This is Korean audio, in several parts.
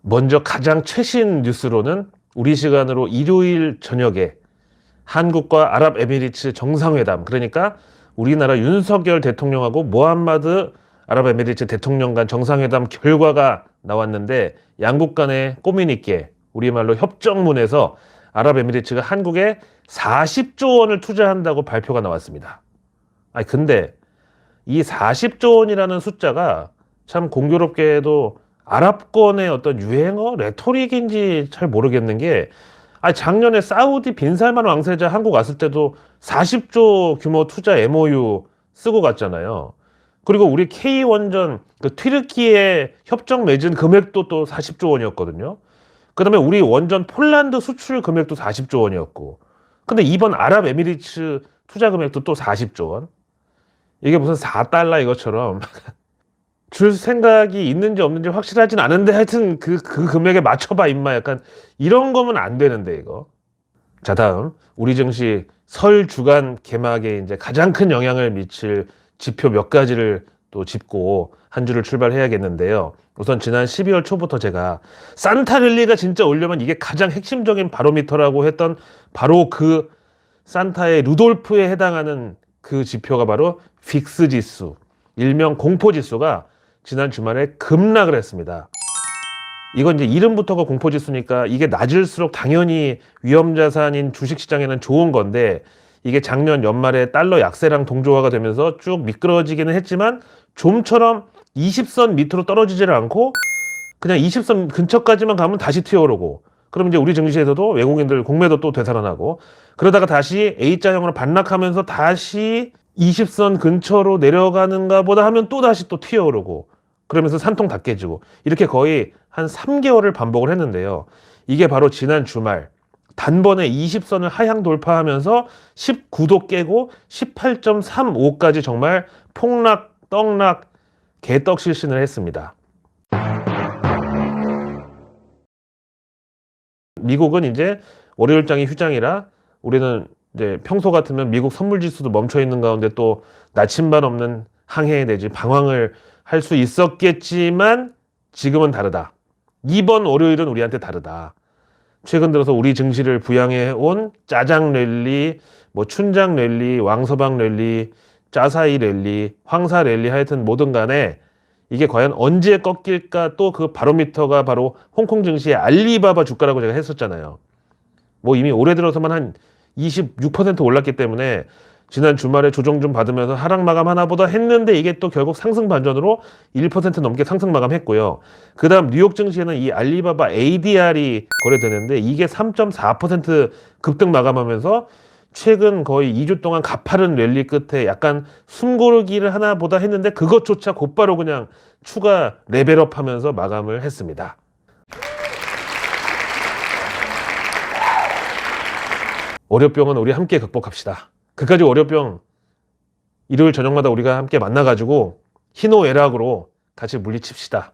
먼저 가장 최신 뉴스로는 우리 시간으로 일요일 저녁에 한국과 아랍에미리트 정상회담, 그러니까 우리나라 윤석열 대통령하고 모함마드 아랍에미리트 대통령 간 정상회담 결과가 나왔는데, 양국 간의 꼬미니께, 우리말로 협정문에서 아랍에미리트가 한국에 40조 원을 투자한다고 발표가 나왔습니다. 아니 근데 이 40조 원이라는 숫자가 참 공교롭게도 아랍권의 어떤 유행어, 레토릭인지 잘 모르겠는 게, 작년에 사우디 빈살만 왕세자 한국 왔을 때도 40조 규모 투자 MOU 쓰고 갔잖아요. 그리고 우리 K원전 그 튀르키예 협정 맺은 금액도 또 40조 원이었거든요. 그다음에 우리 원전 폴란드 수출 금액도 40조 원이었고, 근데 이번 아랍에미리트 투자 금액도 또 40조 원. 이게 무슨 4달러 이것처럼 줄 생각이 있는지 없는지 확실하진 않은데, 하여튼 그 금액에 맞춰봐 임마, 약간 이런 거면 안 되는데 이거. 자, 다음 우리 증시 설 주간 개막에 이제 가장 큰 영향을 미칠 지표 몇 가지를 또 짚고 한 주를 출발해야겠는데요. 우선 지난 12월 초부터 제가 산타랠리가 진짜 오려면 이게 가장 핵심적인 바로미터라고 했던 바로 그 산타의 루돌프에 해당하는 그 지표가 바로 빅스 지수, 일명 공포 지수가 지난 주말에 급락을 했습니다. 이건 이제 이름부터가 공포 지수니까 이게 낮을수록 당연히 위험자산인 주식시장에는 좋은 건데, 이게 작년 연말에 달러 약세랑 동조화가 되면서 쭉 미끄러지기는 했지만 좀처럼 20선 밑으로 떨어지지를 않고 그냥 20선 근처까지만 가면 다시 튀어오르고, 그럼 이제 우리 증시에서도 외국인들 공매도 또 되살아나고, 그러다가 다시 A자형으로 반락하면서 다시 20선 근처로 내려가는가 보다 하면 또 다시 또 튀어오르고, 그러면서 산통 다 깨지고, 이렇게 거의 한 3개월을 반복을 했는데요. 이게 바로 지난 주말 단번에 20선을 하향 돌파하면서 19도 깨고 18.35까지 정말 폭락, 떡락, 개떡 실신을 했습니다. 미국은 이제 월요일장이 휴장이라 우리는 이제 평소 같으면 미국 선물 지수도 멈춰 있는 가운데 또 나침반 없는 항해 내지 방황을 할 수 있었겠지만, 지금은 다르다. 이번 월요일은 우리한테 다르다. 최근 들어서 우리 증시를 부양해 온 짜장 랠리, 뭐 춘장 랠리, 왕서방 랠리, 짜사이 랠리, 황사 랠리, 하여튼 뭐든 간에 이게 과연 언제 꺾일까, 또 그 바로미터가 바로 홍콩 증시의 알리바바 주가라고 제가 했었잖아요. 뭐 이미 올해 들어서만 한 26% 올랐기 때문에 지난 주말에 조정 좀 받으면서 하락 마감하나 보다 했는데, 이게 또 결국 상승 반전으로 1% 넘게 상승 마감했고요. 그 다음 뉴욕 증시에는 이 알리바바 ADR이 거래되는데 이게 3.4% 급등 마감하면서 최근 거의 2주 동안 가파른 랠리 끝에 약간 숨고르기를 하나 보다 했는데 그것조차 곧바로 그냥 추가 레벨업 하면서 마감을 했습니다. 월요병은 우리 함께 극복합시다. 그까지 월요병 일요일 저녁마다 우리가 함께 만나가지고 희노애락으로 같이 물리칩시다.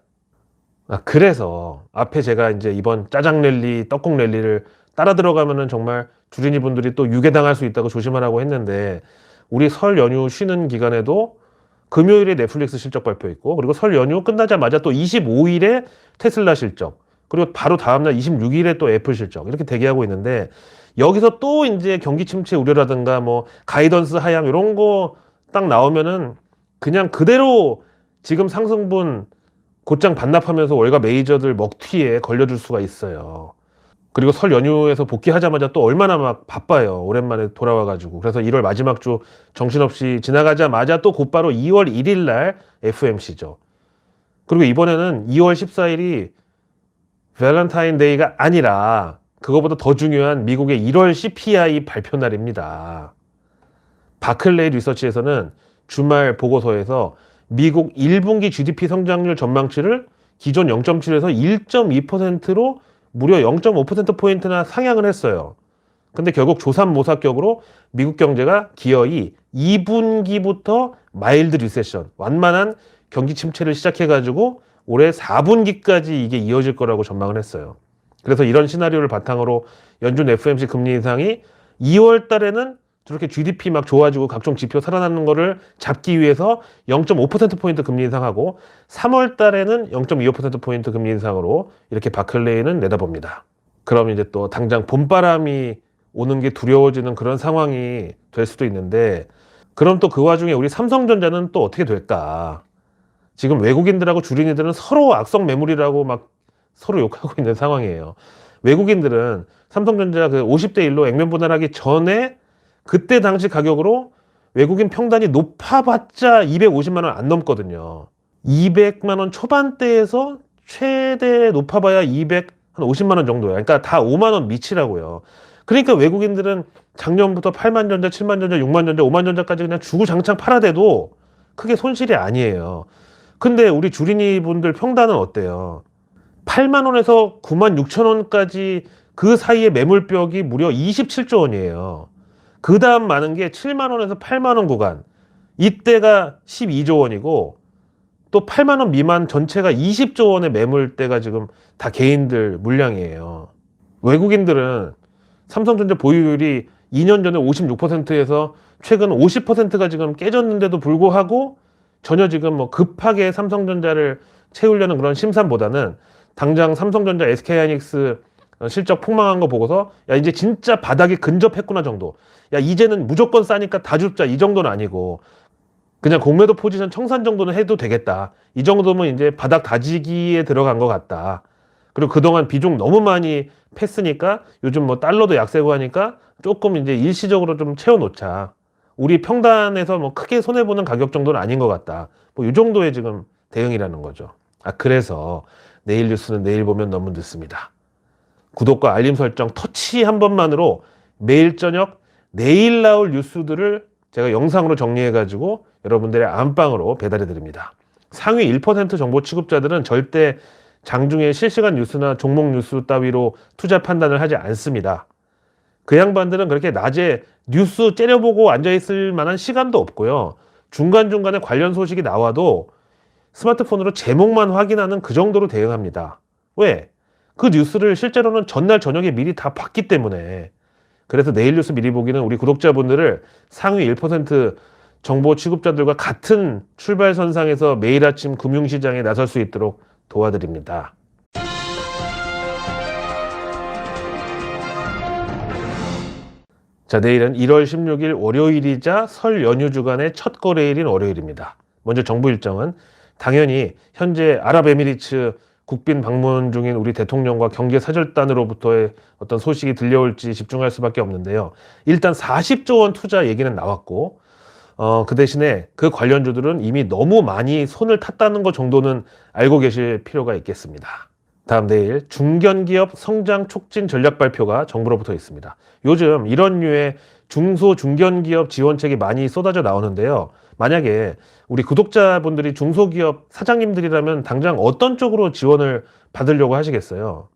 그래서 앞에 제가 이제 이번 짜장 랠리, 떡국 랠리를 따라 들어가면은 정말 주린이 분들이 또 유괴당할 수 있다고 조심하라고 했는데, 우리 설 연휴 쉬는 기간에도 금요일에 넷플릭스 실적 발표 있고, 그리고 설 연휴 끝나자마자 또 25일에 테슬라 실적, 그리고 바로 다음날 26일에 또 애플 실적, 이렇게 대기하고 있는데, 여기서 또 이제 경기 침체 우려라든가 뭐 가이던스 하향 이런 거 딱 나오면은 그냥 그대로 지금 상승분 곧장 반납하면서 월가 메이저들 먹튀에 걸려줄 수가 있어요. 그리고 설 연휴에서 복귀하자마자 또 얼마나 막 바빠요. 오랜만에 돌아와가지고. 그래서 1월 마지막 주 정신없이 지나가자마자 또 곧바로 2월 1일 날 FMC죠. 그리고 이번에는 2월 14일이 밸런타인데이가 아니라 그거보다 더 중요한 미국의 1월 CPI 발표 날입니다. 바클레이 리서치에서는 주말 보고서에서 미국 1분기 GDP 성장률 전망치를 기존 0.7에서 1.2%로 무려 0.5%포인트나 상향을 했어요. 근데 결국 조삼모사격으로 미국 경제가 기어이 2분기부터 마일드 리세션, 완만한 경기 침체를 시작해가지고 올해 4분기까지 이게 이어질 거라고 전망을 했어요. 그래서 이런 시나리오를 바탕으로 연준 FOMC 금리 인상이 2월 달에는 저렇게 GDP 막 좋아지고 각종 지표 살아나는 거를 잡기 위해서 0.5%포인트 금리 인상하고 3월 달에는 0.25%포인트 금리 인상으로 이렇게 바클레이는 내다봅니다. 그럼 이제 또 당장 봄바람이 오는 게 두려워지는 그런 상황이 될 수도 있는데, 그럼 또 그 와중에 우리 삼성전자는 또 어떻게 될까? 지금 외국인들하고 주린이들은 서로 악성 매물이라고 막 서로 욕하고 있는 상황이에요. 외국인들은 삼성전자 그 50대 1로 액면 분할하기 전에 그때 당시 가격으로 외국인 평단이 높아봤자 250만 원 안 넘거든요. 200만 원 초반대에서 최대 높아봐야 250만 원 정도야. 그러니까 다 5만 원 미치라고요. 그러니까 외국인들은 작년부터 8만 전자, 7만 전자, 6만 전자, 5만 전자까지 그냥 주구장창 팔아대도 크게 손실이 아니에요. 근데 우리 주린이 분들 평단은 어때요? 8만 원에서 9만 6천 원까지 그 사이에 매물벽이 무려 27조 원이에요. 그 다음 많은 게 7만 원에서 8만 원 구간. 이때가 12조 원이고 또 8만 원 미만 전체가 20조 원의 매물대가 지금 다 개인들 물량이에요. 외국인들은 삼성전자 보유율이 2년 전에 56%에서 최근 50%가 지금 깨졌는데도 불구하고 전혀 지금 뭐 급하게 삼성전자를 채우려는 그런 심산보다는 당장 삼성전자, SK하이닉스 실적 폭망한 거 보고서 야 이제 진짜 바닥에 근접했구나 정도. 야 이제는 무조건 싸니까 다 줍자 이 정도는 아니고 그냥 공매도 포지션 청산 정도는 해도 되겠다. 이 정도면 이제 바닥 다지기에 들어간 것 같다. 그리고 그동안 비중 너무 많이 팼으니까 요즘 뭐 달러도 약세고 하니까 조금 이제 일시적으로 좀 채워놓자. 우리 평단에서 뭐 크게 손해보는 가격 정도는 아닌 것 같다. 뭐 이 정도의 지금 대응이라는 거죠. 그래서 내일 뉴스는 내일 보면 너무 늦습니다. 구독과 알림 설정 터치 한 번만으로 매일 저녁 내일 나올 뉴스들을 제가 영상으로 정리해가지고 여러분들의 안방으로 배달해 드립니다. 상위 1% 정보 취급자들은 절대 장중에 실시간 뉴스나 종목 뉴스 따위로 투자 판단을 하지 않습니다. 그 양반들은 그렇게 낮에 뉴스 째려보고 앉아있을 만한 시간도 없고요. 중간중간에 관련 소식이 나와도 스마트폰으로 제목만 확인하는 그 정도로 대응합니다. 왜? 그 뉴스를 실제로는 전날 저녁에 미리 다 봤기 때문에. 그래서 내일 뉴스 미리 보기는 우리 구독자분들을 상위 1% 정보 취급자들과 같은 출발선상에서 매일 아침 금융시장에 나설 수 있도록 도와드립니다. 자, 내일은 1월 16일 월요일이자 설 연휴 주간의 첫 거래일인 월요일입니다. 먼저 정부 일정은 당연히 현재 아랍에미리츠 국빈 방문 중인 우리 대통령과 경제사절단으로부터의 어떤 소식이 들려올지 집중할 수밖에 없는데요. 일단 40조 원 투자 얘기는 나왔고 그 대신에 그 관련주들은 이미 너무 많이 손을 탔다는 것 정도는 알고 계실 필요가 있겠습니다. 다음 내일 중견기업 성장 촉진 전략 발표가 정부로부터 있습니다. 요즘 이런 류의 중소 중견기업 지원책이 많이 쏟아져 나오는데요. 만약에 우리 구독자분들이 중소기업 사장님들이라면 당장 어떤 쪽으로 지원을 받으려고 하시겠어요?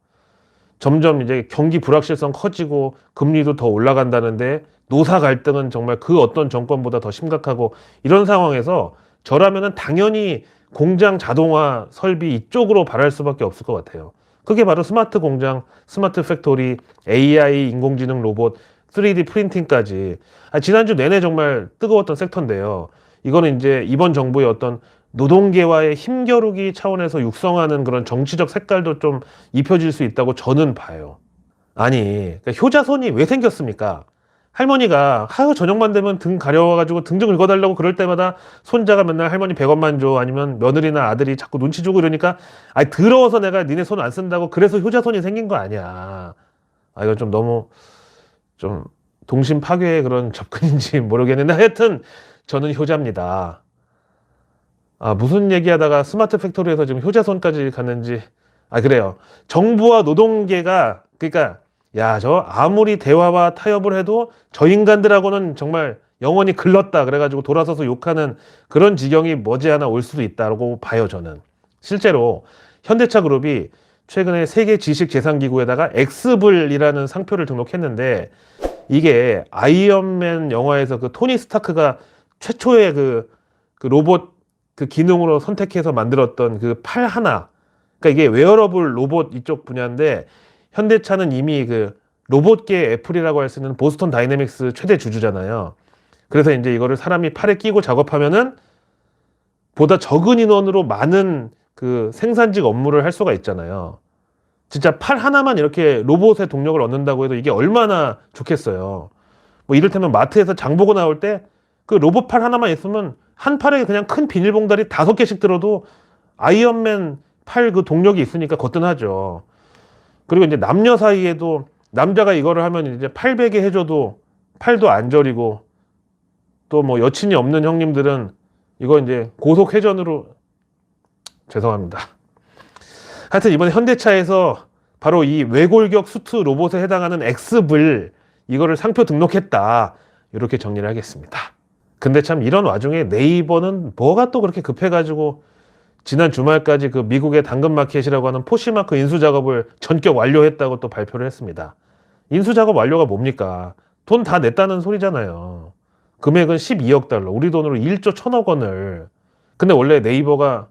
점점 이제 경기 불확실성 커지고 금리도 더 올라간다는데 노사 갈등은 정말 그 어떤 정권보다 더 심각하고 이런 상황에서 저라면은 당연히 공장 자동화 설비 이쪽으로 바랄 수밖에 없을 것 같아요. 그게 바로 스마트 공장, 스마트 팩토리, AI, 인공지능 로봇, 3D 프린팅까지. 지난주 내내 정말 뜨거웠던 섹터인데요. 이거는 이제 이번 정부의 어떤 노동계와의 힘겨루기 차원에서 육성하는 그런 정치적 색깔도 좀 입혀질 수 있다고 저는 봐요. 아니, 그러니까 효자손이 왜 생겼습니까? 할머니가 하루 저녁만 되면 등 가려워가지고 등 좀 긁어달라고 그럴 때마다 손자가 맨날 할머니 100원만 줘 아니면 며느리나 아들이 자꾸 눈치 주고 이러니까 더러워서 내가 니네 손 안 쓴다고 그래서 효자손이 생긴 거 아니야. 이건 좀 너무 좀 동심 파괴의 그런 접근인지 모르겠는데 하여튼 저는 효자입니다. 무슨 얘기하다가 스마트 팩토리에서 지금 효자손까지 갔는지. 그래요. 정부와 노동계가 그러니까 저 아무리 대화와 타협을 해도 저 인간들하고는 정말 영원히 글렀다 그래가지고 돌아서서 욕하는 그런 지경이 머지않아 올 수도 있다고 봐요. 저는 실제로 현대차 그룹이 최근에 세계 지식재산기구에다가 엑스블이라는 상표를 등록했는데 이게 아이언맨 영화에서 그 토니 스타크가 최초의 그 로봇 그 기능으로 선택해서 만들었던 그 팔 하나. 그러니까 이게 웨어러블 로봇 이쪽 분야인데 현대차는 이미 그 로봇계 애플이라고 할 수 있는 보스턴 다이내믹스 최대 주주잖아요. 그래서 이제 이거를 사람이 팔에 끼고 작업하면은 보다 적은 인원으로 많은 그 생산직 업무를 할 수가 있잖아요. 진짜 팔 하나만 이렇게 로봇의 동력을 얻는다고 해도 이게 얼마나 좋겠어요. 뭐 이를테면 마트에서 장 보고 나올 때 그 로봇 팔 하나만 있으면 한 팔에 그냥 큰 비닐봉다리 5개씩 들어도 아이언맨 팔 그 동력이 있으니까 거뜬하죠. 그리고 이제 남녀 사이에도 남자가 이거를 하면 이제 팔 베개 해줘도 팔도 안 저리고, 또 뭐 여친이 없는 형님들은 이거 이제 고속회전으로, 죄송합니다. 하여튼 이번에 현대차에서 바로 이 외골격 수트 로봇에 해당하는 엑스블 이거를 상표 등록했다, 이렇게 정리를 하겠습니다. 근데 참 이런 와중에 네이버는 뭐가 또 그렇게 급해가지고 지난 주말까지 그 미국의 당근마켓이라고 하는 포시마크 인수 작업을 전격 완료했다고 또 발표를 했습니다. 인수 작업 완료가 뭡니까? 돈 다 냈다는 소리잖아요. 금액은 12억 달러, 우리 돈으로 1조 1천억 원을. 근데 원래 네이버가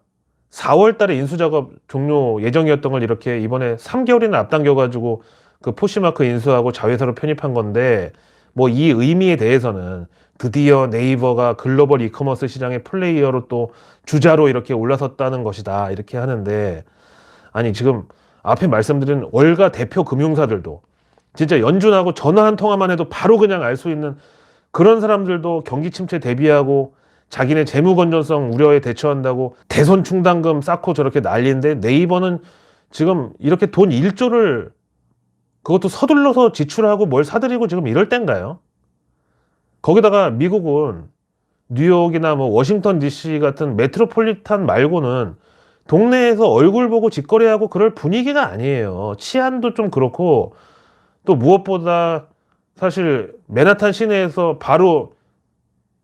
4월 달에 인수 작업 종료 예정이었던 걸 이렇게 이번에 3개월이나 앞당겨가지고 그 포시마크 인수하고 자회사로 편입한 건데, 뭐 이 의미에 대해서는 드디어 네이버가 글로벌 이커머스 시장의 플레이어로 또 주자로 이렇게 올라섰다는 것이다, 이렇게 하는데, 아니 지금 앞에 말씀드린 월가 대표 금융사들도 진짜 연준하고 전화 한 통화만 해도 바로 그냥 알 수 있는 그런 사람들도 경기 침체 대비하고 자기네 재무 건전성 우려에 대처한다고 대손 충당금 쌓고 저렇게 난리인데, 네이버는 지금 이렇게 돈 1조를 그것도 서둘러서 지출하고 뭘 사들이고 지금 이럴 땐가요? 거기다가 미국은 뉴욕이나 뭐 워싱턴 DC 같은 메트로폴리탄 말고는 동네에서 얼굴 보고 직거래하고 그럴 분위기가 아니에요. 치안도 좀 그렇고, 또 무엇보다 사실 맨하탄 시내에서 바로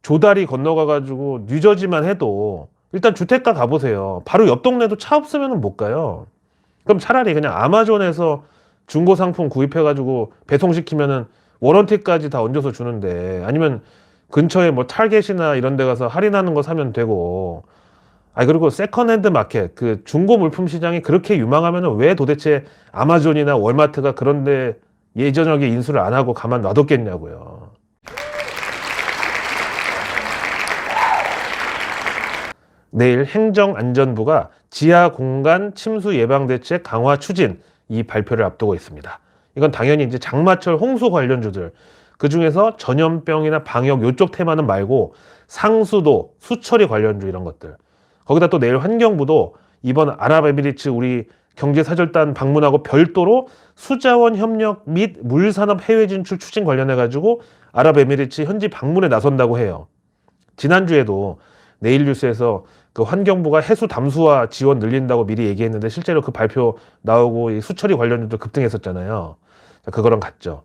조다리 건너가가지고 뉴저지만 해도 일단 주택가 가보세요. 바로 옆 동네도 차 없으면 못 가요. 그럼 차라리 그냥 아마존에서 중고 상품 구입해가지고 배송시키면은 워런티까지 다 얹어서 주는데, 아니면 근처에 뭐 타겟이나 이런 데 가서 할인하는 거 사면 되고. 그리고 세컨핸드 마켓, 그 중고 물품 시장이 그렇게 유망하면은 왜 도대체 아마존이나 월마트가 그런데 예전하게 인수를 안 하고 가만 놔뒀겠냐고요. 내일 행정안전부가 지하 공간 침수 예방 대책 강화 추진, 이 발표를 앞두고 있습니다. 이건 당연히 이제 장마철 홍수 관련주들, 그 중에서 전염병이나 방역 요쪽 테마는 말고 상수도, 수처리 관련주 이런 것들. 거기다 또 내일 환경부도 이번 아랍에미리트 우리 경제사절단 방문하고 별도로 수자원 협력 및 물산업 해외 진출 추진 관련해가지고 아랍에미리트 현지 방문에 나선다고 해요. 지난주에도 내일 뉴스에서 그 환경부가 해수 담수화 지원 늘린다고 미리 얘기했는데 실제로 그 발표 나오고 이 수처리 관련주도 급등했었잖아요. 그거랑 같죠.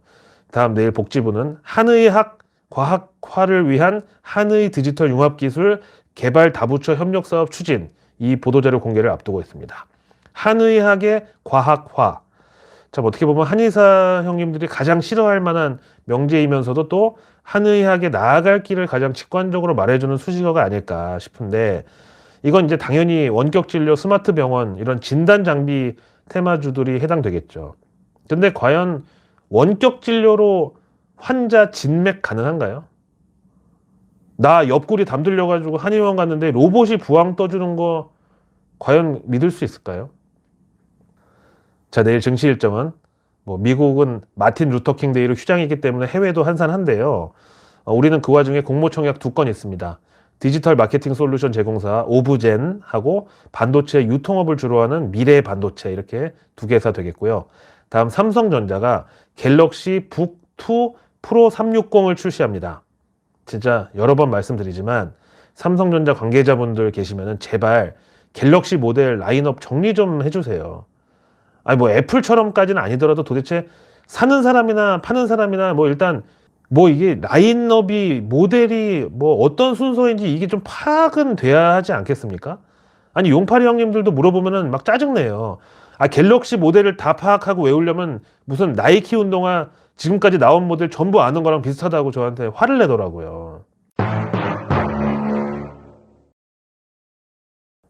다음 내일 복지부는 한의학 과학화를 위한 한의 디지털 융합기술 개발 다부처 협력사업 추진, 이 보도자료 공개를 앞두고 있습니다. 한의학의 과학화. 참 어떻게 보면 한의사 형님들이 가장 싫어할 만한 명제이면서도 또 한의학에 나아갈 길을 가장 직관적으로 말해주는 수식어가 아닐까 싶은데, 이건 이제 당연히 원격 진료, 스마트 병원 이런 진단 장비 테마주들이 해당되겠죠. 근데 과연 원격 진료로 환자 진맥 가능한가요? 나 옆구리 담 들려가지고 한의원 갔는데 로봇이 부항 떠주는 거 과연 믿을 수 있을까요? 자, 내일 증시 일정은 뭐 미국은 마틴 루터킹 데이로 휴장이기 때문에 해외도 한산한데요. 우리는 그 와중에 공모청약 2건 있습니다. 디지털 마케팅 솔루션 제공사 오브젠하고 반도체 유통업을 주로 하는 미래 반도체, 이렇게 2개사 되겠고요. 다음 삼성전자가 갤럭시 북2 프로 360을 출시합니다. 진짜 여러 번 말씀드리지만 삼성전자 관계자분들 계시면은 제발 갤럭시 모델 라인업 정리 좀 해주세요. 뭐 애플처럼까지는 아니더라도 도대체 사는 사람이나 파는 사람이나 뭐 일단 뭐 이게 라인업이 모델이 뭐 어떤 순서인지 이게 좀 파악은 돼야 하지 않겠습니까? 아니 용팔이 형님들도 물어보면은 막 짜증내요. 갤럭시 모델을 다 파악하고 외우려면 무슨 나이키 운동화 지금까지 나온 모델 전부 아는 거랑 비슷하다고 저한테 화를 내더라고요.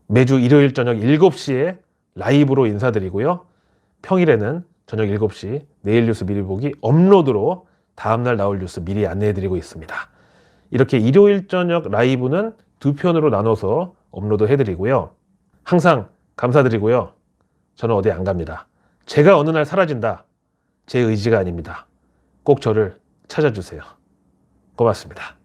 매주 일요일 저녁 7시에 라이브로 인사드리고요. 평일에는 저녁 7시 내일 뉴스 미리 보기 업로드로 다음날 나올 뉴스 미리 안내해드리고 있습니다. 이렇게 일요일 저녁 라이브는 2편으로 나눠서 업로드해드리고요. 항상 감사드리고요. 저는 어디 안 갑니다. 제가 어느 날 사라진다. 제 의지가 아닙니다. 꼭 저를 찾아주세요. 고맙습니다.